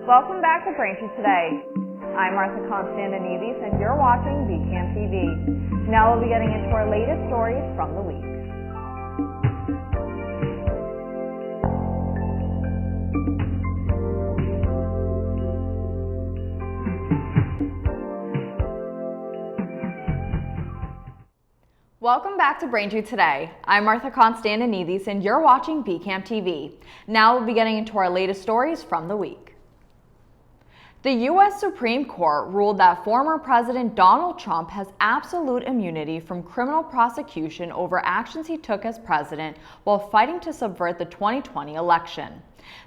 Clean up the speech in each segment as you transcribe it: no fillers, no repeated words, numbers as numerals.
Welcome back to Braintree Today. I'm Martha Konstandinidis and you're watching VCAM TV. Now we'll be getting into our latest stories from the week. Welcome back to Braintree Today. I'm Martha Konstandinidis and you're watching VCAM TV. Now we'll be getting into our latest stories from the week. The U.S. Supreme Court ruled that former President Donald Trump has absolute immunity from criminal prosecution over actions he took as president while fighting to subvert the 2020 election.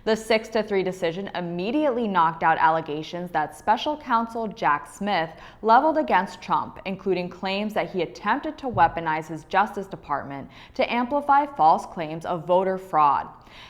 The 6-3 decision immediately knocked out allegations that special counsel Jack Smith leveled against Trump, including claims that he attempted to weaponize his Justice Department to amplify false claims of voter fraud.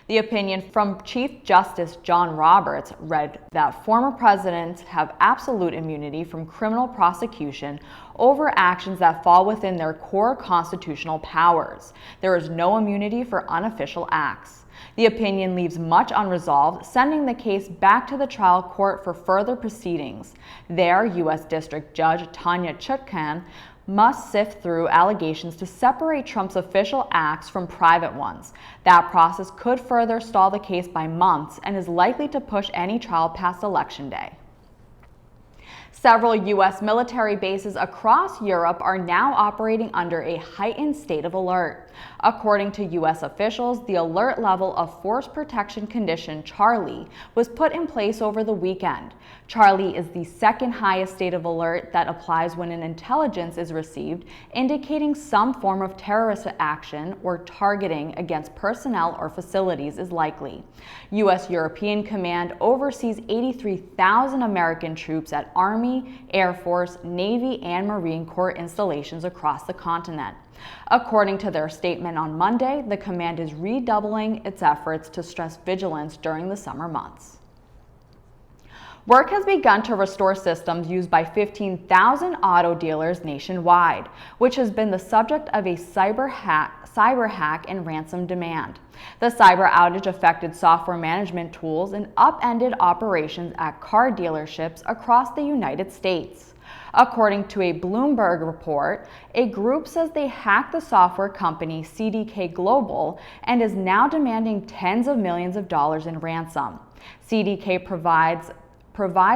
The opinion from Chief Justice John Roberts read that former presidents have absolute immunity from criminal prosecution over actions that fall within their core constitutional powers. There is no immunity for unofficial acts. The opinion leaves much unresolved, sending the case back to the trial court for further proceedings. There, U.S. District Judge Tanya Chutkan must sift through allegations to separate Trump's official acts from private ones. That process could further stall the case by months and is likely to push any trial past Election Day. Several U.S. military bases across Europe are now operating under a heightened state of alert. According to U.S. officials, the alert level of Force Protection Condition Charlie was put in place over the weekend. Charlie is the second highest state of alert that applies when an intelligence is received indicating some form of terrorist action or targeting against personnel or facilities is likely. U.S. European Command oversees 83,000 American troops at Army, Air Force, Navy, and Marine Corps installations across the continent. According to their statement on Monday, the command is redoubling its efforts to stress vigilance during the summer months. Work has begun to restore systems used by 15,000 auto dealers nationwide, which has been the subject of a cyber hack and ransom demand. The cyber outage affected software management tools and upended operations at car dealerships across the United States. According to a Bloomberg report, a group says they hacked the software company CDK Global and is now demanding tens of millions of dollars in ransom. CDK provides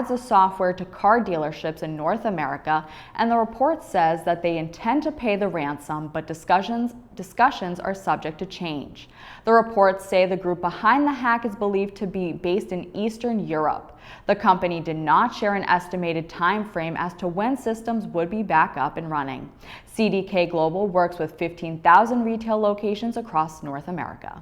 the software to car dealerships in North America, and the report says that they intend to pay the ransom, but discussions are subject to change. The reports say the group behind the hack is believed to be based in Eastern Europe. The company did not share an estimated time frame as to when systems would be back up and running. CDK Global works with 15,000 retail locations across North America.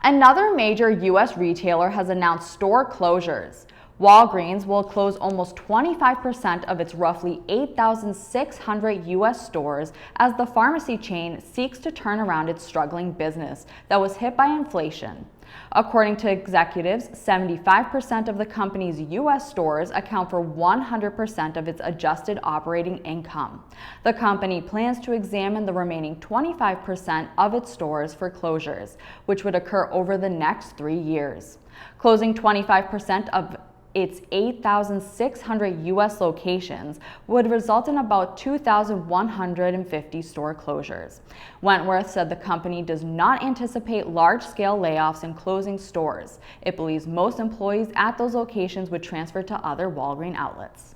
Another major U.S. retailer has announced store closures. Walgreens will close almost 25% of its roughly 8,600 U.S. stores as the pharmacy chain seeks to turn around its struggling business that was hit by inflation. According to executives, 75% of the company's U.S. stores account for 100% of its adjusted operating income. The company plans to examine the remaining 25% of its stores for closures, which would occur over the next 3 years. Closing 25% of its 8,600 U.S. locations would result in about 2,150 store closures. Wentworth said the company does not anticipate large-scale layoffs and closing stores. It believes most employees at those locations would transfer to other Walgreens outlets.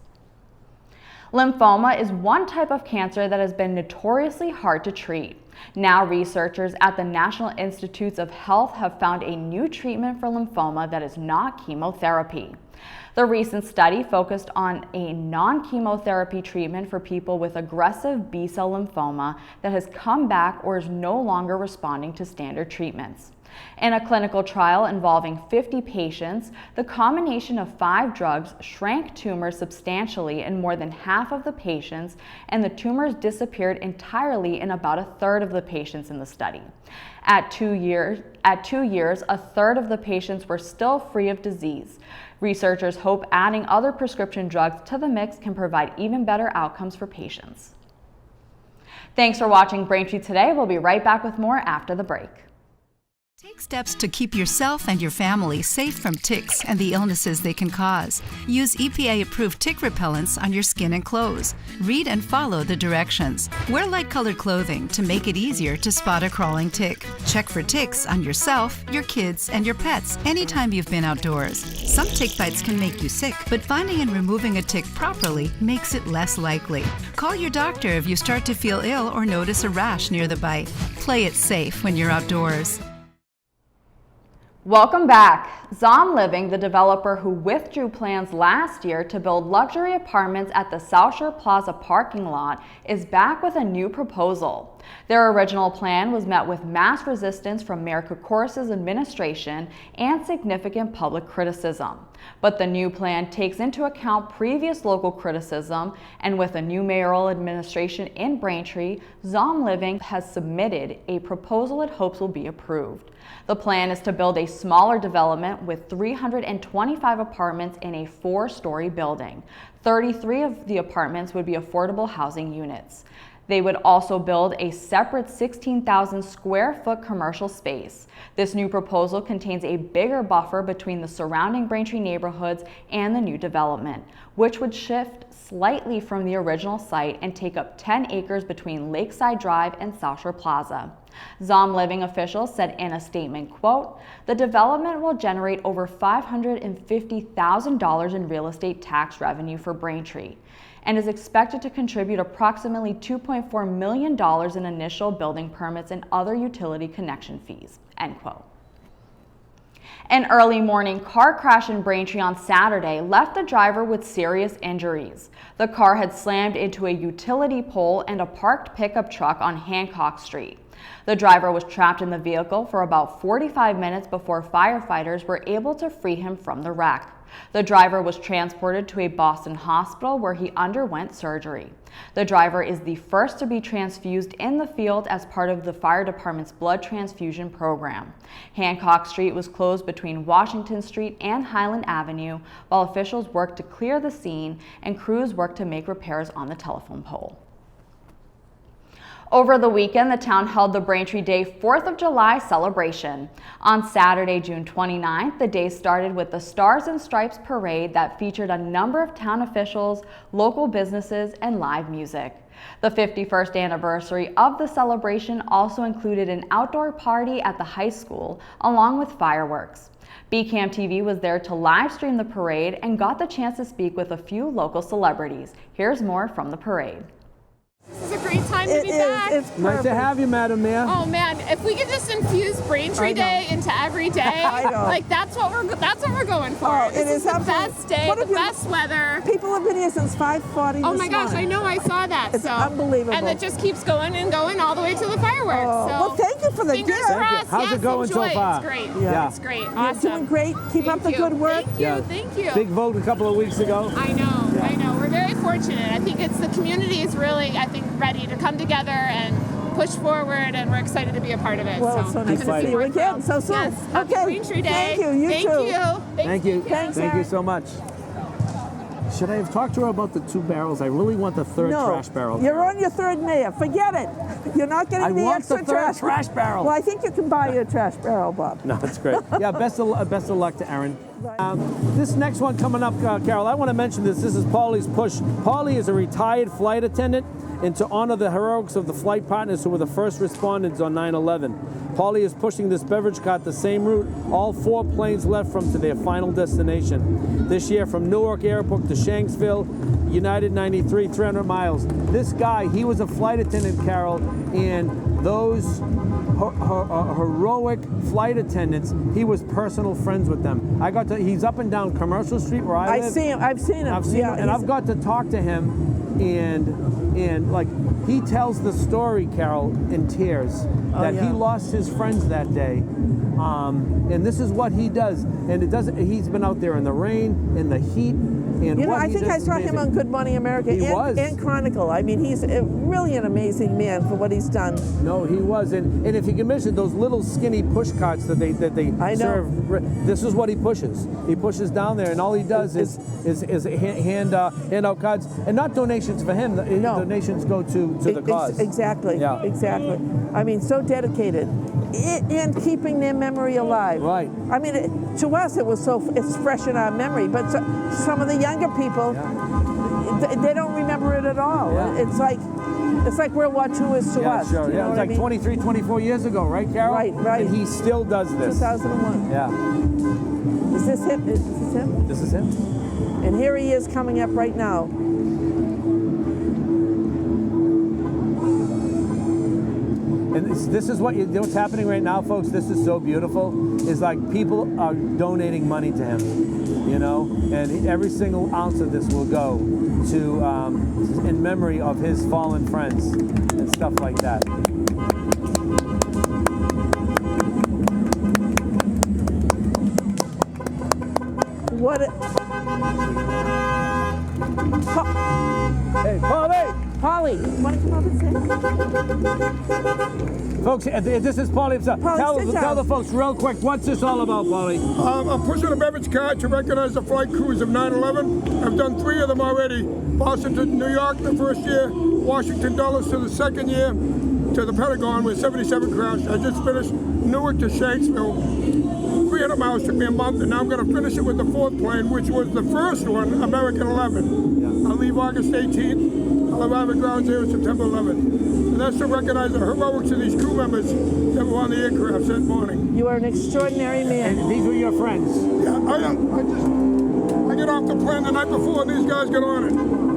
Lymphoma is one type of cancer that has been notoriously hard to treat. Now, researchers at the National Institutes of Health have found a new treatment for lymphoma that is not chemotherapy. The recent study focused on a non-chemotherapy treatment for people with aggressive B-cell lymphoma that has come back or is no longer responding to standard treatments. In a clinical trial involving 50 patients, the combination of 5 drugs shrank tumors substantially in more than half of the patients, and the tumors disappeared entirely in about a third of the patients in the study. At 2 years, a third of the patients were still free of disease. Researchers hope adding other prescription drugs to the mix can provide even better outcomes for patients. Thanks for watching Braintree Today. We'll be right back with more after the break. Take steps to keep yourself and your family safe from ticks and the illnesses they can cause. Use EPA-approved tick repellents on your skin and clothes. Read and follow the directions. Wear light-colored clothing to make it easier to spot a crawling tick. Check for ticks on yourself, your kids, and your pets anytime you've been outdoors. Some tick bites can make you sick, but finding and removing a tick properly makes it less likely. Call your doctor if you start to feel ill or notice a rash near the bite. Play it safe when you're outdoors. Welcome back. Zom Living, the developer who withdrew plans last year to build luxury apartments at the South Shore Plaza parking lot, is back with a new proposal. Their original plan was met with mass resistance from Mayor Kokoris's administration and significant public criticism. But the new plan takes into account previous local criticism, and with a new mayoral administration in Braintree, Zom Living has submitted a proposal it hopes will be approved. The plan is to build a smaller development with 325 apartments in a 4-story building. 33 of the apartments would be affordable housing units. They would also build a separate 16,000 square foot commercial space. This new proposal contains a bigger buffer between the surrounding Braintree neighborhoods and the new development, which would shift slightly from the original site and take up 10 acres between Lakeside Drive and South Shore Plaza. Zom Living officials said in a statement, quote, "The development will generate over $550,000 in real estate tax revenue for Braintree and is expected to contribute approximately $2.4 million in initial building permits and other utility connection fees," end quote. An early morning car crash in Braintree on Saturday left the driver with serious injuries. The car had slammed into a utility pole and a parked pickup truck on Hancock Street. The driver was trapped in the vehicle for about 45 minutes before firefighters were able to free him from the wreck. The driver was transported to a Boston hospital where he underwent surgery. The driver is the first to be transfused in the field as part of the fire department's blood transfusion program. Hancock Street was closed between Washington Street and Highland Avenue while officials worked to clear the scene and crews worked to make repairs on the telephone pole. Over the weekend, the town held the Braintree Day 4th of July celebration. On Saturday, June 29th, the day started with the Stars and Stripes parade that featured a number of town officials, local businesses, and live music. The 51st anniversary of the celebration also included an outdoor party at the high school, along with fireworks. BCAM TV was there to live stream the parade and got the chance to speak with a few local celebrities. Here's more from the parade. This is a great time to be back. It's nice to have you, Madam Mayor. Oh man, if we could just infuse Braintree Day into every day, like that's what we're going for. Oh, this is the best day, the best weather. People have been here since 5:40. Oh my gosh, I know, I saw that. It's unbelievable. And it just keeps going and going all the way to the fireworks. Oh, so well, thank you for the gift. Fingers crossed. How's it going so far? It's great. Yeah. It's great. You're Awesome. doing great. Keep up the good work. Thank you. Thank you. Big vote a couple of weeks ago. I know. I know. We're very fortunate. I think it's the community is really, ready to come together and push forward, and we're excited to be a part of it. Well, so nice to see you again so soon. Yes. Happy Braintree Day. Thank you. You too. Thank you. Thanks, Thank you so much. Should I have talked to her about the 2 barrels? I really want the 3rd trash barrel. You're on your 3rd mayor. Forget it. You're not getting the extra trash. I want the 3rd trash barrel. Well, I think you can buy your trash barrel, Bob. No, that's great. Yeah, best of luck to Erin. This next one coming up, Carol, I want to mention this. This is Paulie's push. Paulie is a retired flight attendant, and to honor the heroics of the flight partners who were the first responders on 9/11. Paulie is pushing this beverage cart the same route all 4 planes left from to their final destination. This year from Newark Airport to Shanksville, United 93, 300 miles. This guy, he was a flight attendant, Carol, and those heroic flight attendants, he was personal friends with them. He's up and down Commercial Street where I live. I've seen him. I've seen him, and I've got to talk to him, and like he tells the story, Carol, in tears that he lost his friends that day. And this is what he does, and he's been out there in the rain, in the heat, and I think I saw him on Good Morning America and Chronicle. I mean, he's really an amazing man for what he's done. No, he was, and if you can mention those little skinny push carts that they serve, this is what he pushes. He pushes down there, and all he does is hand out cards, and not donations for him. Donations go to the cause. Exactly. Yeah. Exactly. I mean, so dedicated. and keeping their memory alive. Right. I mean, to us, it's fresh in our memory, but some of the younger people, they don't remember it at all. Yeah. It's like World War II is to us. Sure. Yeah, it was like 23, 24 years ago, right, Carol? Right. And he still does this. 2001. Yeah. Is this him? Is this him? This is him. And here he is coming up right now. And this is what's happening right now, folks. This is so beautiful. Is like people are donating money to him, you know, and every single ounce of this will go to in memory of his fallen friends and stuff like that. What? Hey, Polly! Polly, you want to come up and say? Folks, this is Polly himself. Tell the folks real quick, what's this all about, Polly? I'm pushing a beverage card to recognize the flight crews of 9/11. I've done 3 of them already. Boston to New York the first year, Washington Dulles to the second year, to the Pentagon with 77 crashed. I just finished Newark to Shanksville. 300 miles took me a month, and now I'm going to finish it with the 4th plane, which was the first one, American 11. I'll leave August 18th. I'll arrive at ground zero September 11th. And that's to recognize the heroics of these crew members that were on the aircraft that morning. You are an extraordinary man. And these were your friends? Yeah, I am. I get off the plane the night before, and these guys get on it.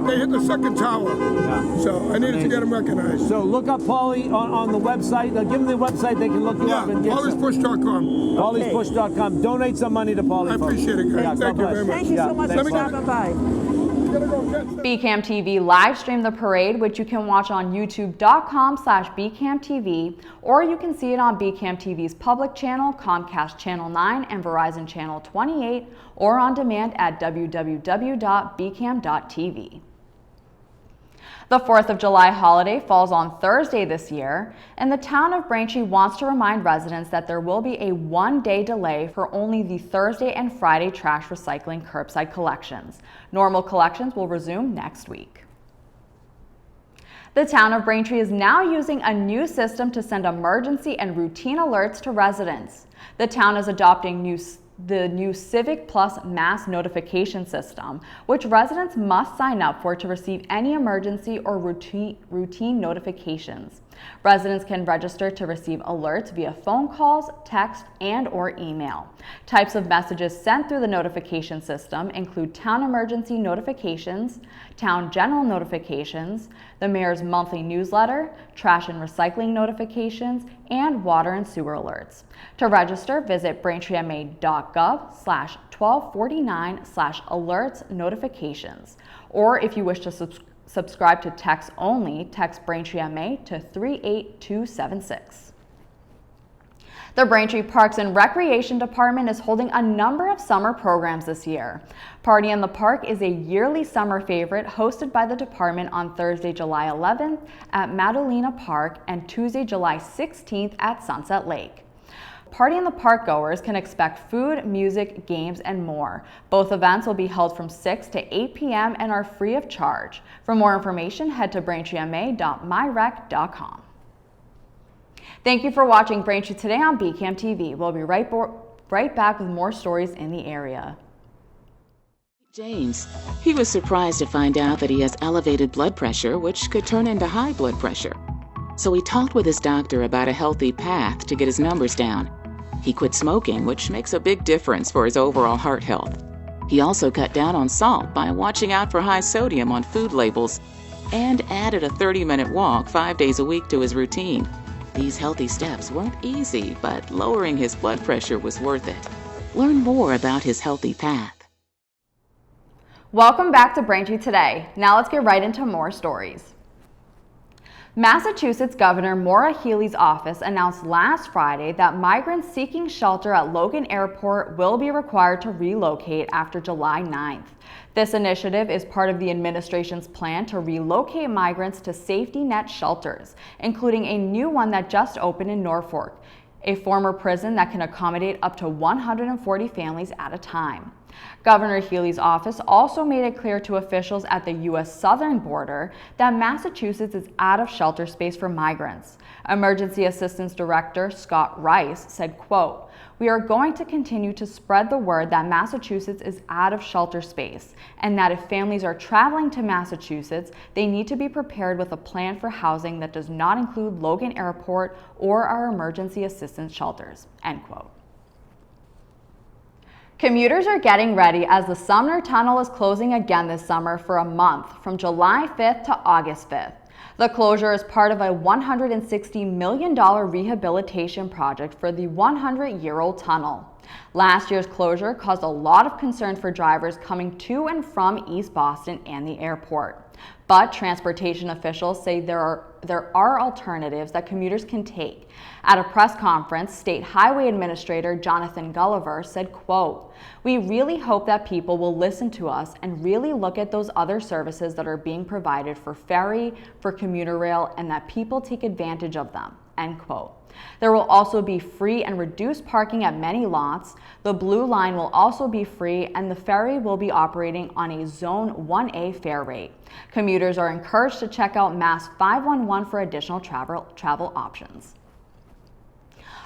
They hit the second tower. Yeah. So I needed to get them recognized. So look up Paulie on the website. Give them the website. They can look you up and get Paulie'sPush.com. Paulie'sPush.com. Donate some money to Paulie. I appreciate it, guys. Yeah, Thank you very much. Thank you so much for stopping by. BCAM TV live stream the parade, which you can watch on youtube.com/BCAMTV, or you can see it on BCAM TV's public channel, Comcast Channel 9 and Verizon Channel 28, or on demand at www.bcam.tv. The 4th of July holiday falls on Thursday this year, and the town of Braintree wants to remind residents that there will be a 1-day delay for only the Thursday and Friday trash recycling curbside collections. Normal collections will resume next week. The town of Braintree is now using a new system to send emergency and routine alerts to residents. The town is adopting the new Civic Plus mass notification system, which residents must sign up for to receive any emergency or routine notifications. Residents can register to receive alerts via phone calls, text, and/or email. Types of messages sent through the notification system include town emergency notifications, town general notifications, the mayor's monthly newsletter, trash and recycling notifications, and water and sewer alerts. To register, visit braintreema.gov/1249/alerts notifications. Or if you wish to subscribe to text only, text Braintree MA to 38276. The Braintree Parks and Recreation Department is holding a number of summer programs this year. Party in the Park is a yearly summer favorite hosted by the department on Thursday, July 11th at Madalena Park and Tuesday, July 16th at Sunset Lake. Party in the Park goers can expect food, music, games, and more. Both events will be held from 6 to 8 p.m. and are free of charge. For more information, head to braintreema.myrec.com. Thank you for watching Braintree Today on BCAM TV. We'll be right back with more stories in the area. James. He was surprised to find out that he has elevated blood pressure, which could turn into high blood pressure. So he talked with his doctor about a healthy path to get his numbers down. He quit smoking, which makes a big difference for his overall heart health. He also cut down on salt by watching out for high sodium on food labels and added a 30-minute walk 5 days a week to his routine. These healthy steps weren't easy, but lowering his blood pressure was worth it. Learn more about his healthy path. Welcome back to Braintree Today. Now let's get right into more stories. Massachusetts Governor Maura Healey's office announced last Friday that migrants seeking shelter at Logan Airport will be required to relocate after July 9th. This initiative is part of the administration's plan to relocate migrants to safety net shelters, including a new one that just opened in Norfolk, a former prison that can accommodate up to 140 families at a time. Governor Healey's office also made it clear to officials at the U.S. southern border that Massachusetts is out of shelter space for migrants. Emergency Assistance Director Scott Rice said, quote, "We are going to continue to spread the word that Massachusetts is out of shelter space, and that if families are traveling to Massachusetts, they need to be prepared with a plan for housing that does not include Logan Airport or our emergency assistance shelters," end quote. Commuters are getting ready as the Sumner Tunnel is closing again this summer for a month, from July 5th to August 5th. The closure is part of a $160 million rehabilitation project for the 100-year-old tunnel. Last year's closure caused a lot of concern for drivers coming to and from East Boston and the airport. But transportation officials say there are alternatives that commuters can take. At a press conference, State Highway Administrator Jonathan Gulliver said, quote, "We really hope that people will listen to us and really look at those other services that are being provided for ferry, for commuter rail, and that people take advantage of them," end quote. There will also be free and reduced parking at many lots. The Blue Line will also be free, and the ferry will be operating on a Zone 1A fare rate. Commuters are encouraged to check out Mass 511 for additional travel options.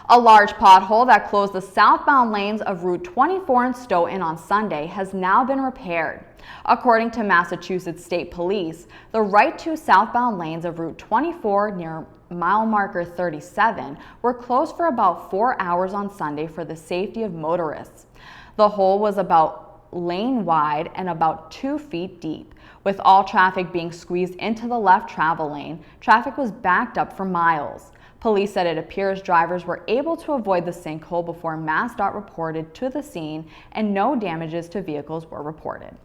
A large pothole that closed the southbound lanes of Route 24 in Stoughton on Sunday has now been repaired. According to Massachusetts State Police, the right two southbound lanes of Route 24 near mile marker 37 were closed for about 4 hours on Sunday for the safety of motorists. The hole was about lane wide and about 2 feet deep. With all traffic being squeezed into the left travel lane, traffic was backed up for miles. Police said it appears drivers were able to avoid the sinkhole before MassDOT reported to the scene, and no damages to vehicles were reported.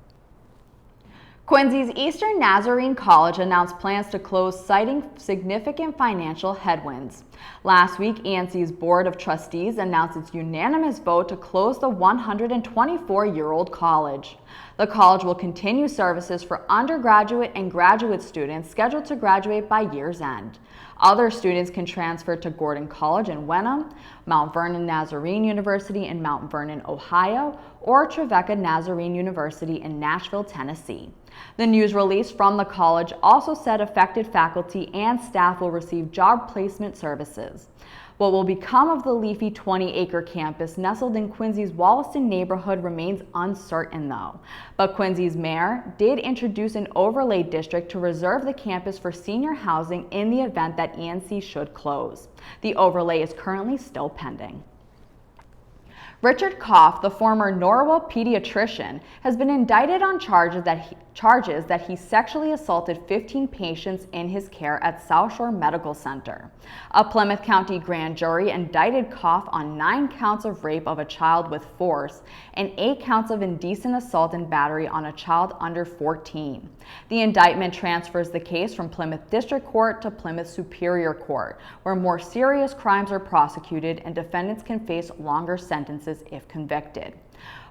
Quincy's Eastern Nazarene College announced plans to close, citing significant financial headwinds. Last week, ENC's Board of Trustees announced its unanimous vote to close the 124-year-old college. The college will continue services for undergraduate and graduate students scheduled to graduate by year's end. Other students can transfer to Gordon College in Wenham, Mount Vernon Nazarene University in Mount Vernon, Ohio, or Trevecca Nazarene University in Nashville, Tennessee. The news release from the college also said affected faculty and staff will receive job placement services. What will become of the leafy 20-acre campus nestled in Quincy's Wollaston neighborhood remains uncertain though. But Quincy's mayor did introduce an overlay district to reserve the campus for senior housing in the event that ENC should close. The overlay is currently still pending. Richard Koff, the former Norwell pediatrician, has been indicted on charges that he sexually assaulted 15 patients in his care at South Shore Medical Center. A Plymouth County grand jury indicted Koff on 9 counts of rape of a child with force and 8 counts of indecent assault and battery on a child under 14. The indictment transfers the case from Plymouth District Court to Plymouth Superior Court, where more serious crimes are prosecuted and defendants can face longer sentences if convicted.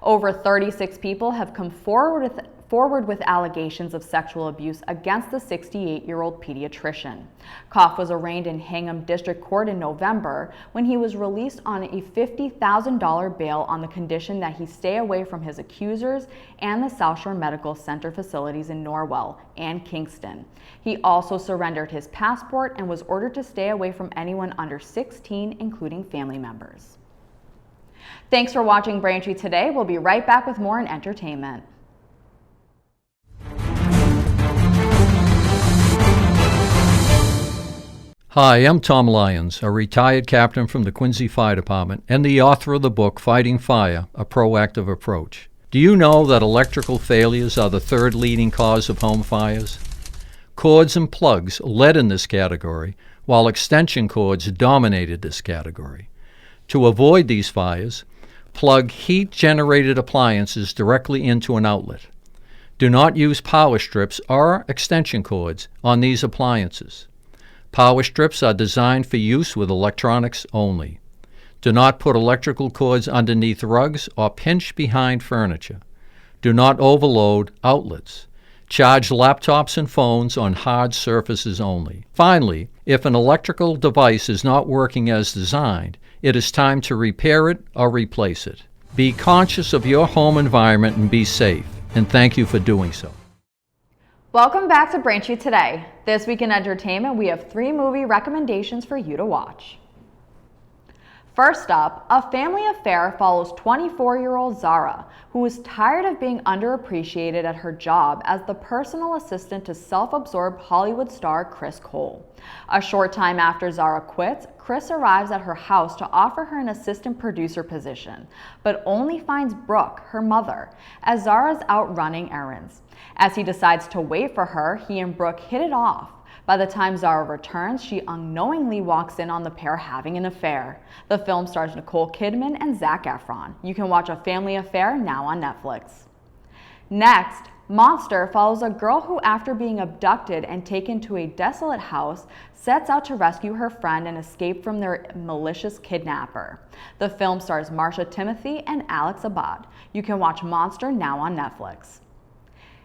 Over 36 people have come forward with allegations of sexual abuse against the 68-year-old pediatrician. Koff was arraigned in Hingham District Court in November when he was released on a $50,000 bail on the condition that he stay away from his accusers and the South Shore Medical Center facilities in Norwell and Kingston. He also surrendered his passport and was ordered to stay away from anyone under 16, including family members. Thanks for watching Braintree today. We'll be right back with more in entertainment. Hi, I'm Tom Lyons, a retired captain from the Quincy Fire Department and the author of the book Fighting Fire, A Proactive Approach. Do you know that electrical failures are the 3rd leading cause of home fires? Cords and plugs led in this category, while extension cords dominated this category. To avoid these fires, plug heat-generated appliances directly into an outlet. Do not use power strips or extension cords on these appliances. Power strips are designed for use with electronics only. Do not put electrical cords underneath rugs or pinch behind furniture. Do not overload outlets. Charge laptops and phones on hard surfaces only. Finally, if an electrical device is not working as designed, it is time to repair it or replace it. Be conscious of your home environment and be safe. And thank you for doing so. Welcome back to Braintree Today. This week in entertainment, we have 3 movie recommendations for you to watch. First up, a family affair follows 24-year-old Zara, who is tired of being underappreciated at her job as the personal assistant to self-absorbed Hollywood star Chris Cole. A short time after Zara quits, Chris arrives at her house to offer her an assistant producer position, but only finds Brooke, her mother, as Zara is out running errands. As he decides to wait for her, he and Brooke hit it off. By the time Zara returns, she unknowingly walks in on the pair having an affair. The film stars Nicole Kidman and Zac Efron. You can watch A Family Affair now on Netflix. Next, Monster follows a girl who, after being abducted and taken to a desolate house, sets out to rescue her friend and escape from their malicious kidnapper. The film stars Marsha Timothy and Alex Abad. You can watch Monster now on Netflix.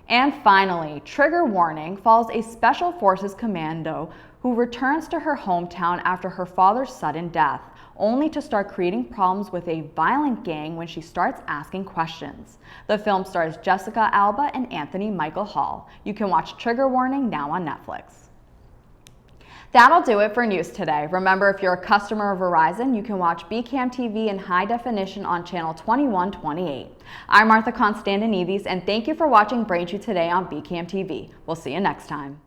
And finally, Trigger Warning follows a Special Forces commando who returns to her hometown after her father's sudden death, only to start creating problems with a violent gang when she starts asking questions. The film stars Jessica Alba and Anthony Michael Hall. You can watch Trigger Warning now on Netflix. That'll do it for news today. Remember, if you're a customer of Verizon, you can watch BCAM TV in high definition on channel 2128. I'm Martha Konstandinidis, and thank you for watching Braintree Today on BCAM TV. We'll see you next time.